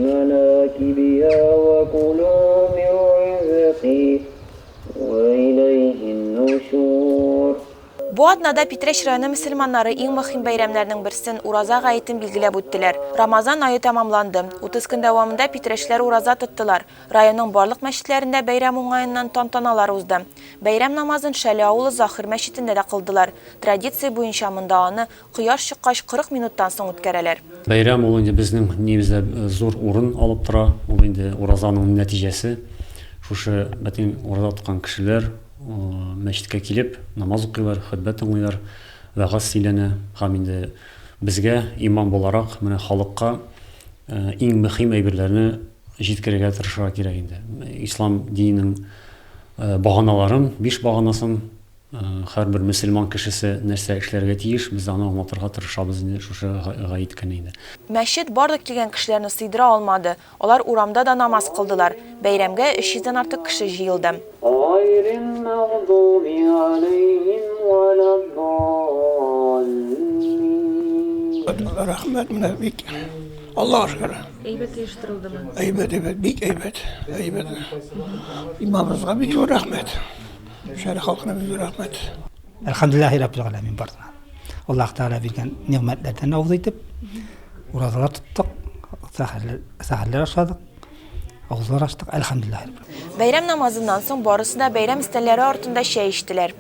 مناكبها وكلوا من رزقه وإليه النشور. Bu adnada Pitreş rayonu Müslümanları en mühim bayramlarının birsin Uraza gayetini bilgilep öttüler. Ramazan ayı tamamlandı. 30 gün devamında Pitreşler Uraza tuttular. Rayonun barlıq meşitlerinde bayram oңайından tantanalar uzdu. Bayram namazın Şəli Aulu Zahir meşitinde de kıldılar. Tradisiya boyunca mındağını kıyaş çıkkaş 40 minuttan soň ötkereler. Bayram ol indi bizning negizde zor orun alıp tura. Ol indi Urazanın neticesi. Şuшы бәтен Ураза tutan kişiler мәчеткә килеп, намаз укыйлар, хutбә тыңлыйлар, вәгазь сөйләнә. Һәм инде безгә имам буларак, менә халыкка иң мөһим әйберләрне җиткерергә тырышырга кирәк инде. Ислам диненең баганаларын, 5 баганасын һәрбер мөселман кешесе нәрсә эшләргә тиеш, без аны аңлатырга тырышабыз инде шушы гаит көнне инде. Мәчет барлык килгән кешеләрне сыйдыра алмады. Алар урамда да намаз кылдылар. Бәйрәмгә 300-дән артык кеше җыелды. Rahmet minebik. Allah şükür. Әйбәт оештырылдымы? Eybet, bik eybet. İmamımıza bir rahmet. Şerif halkına bir rahmet. Elhamdülillahi Rabbil Alemin barına. Allah Teala bilgen nimetlerden avuz edip, urazalar tuttuk, sahaller aşadık, avuzlar açtık. Elhamdülillahi. Bayram namazından soň barысы da bayram istenleri artında şäy içdiler.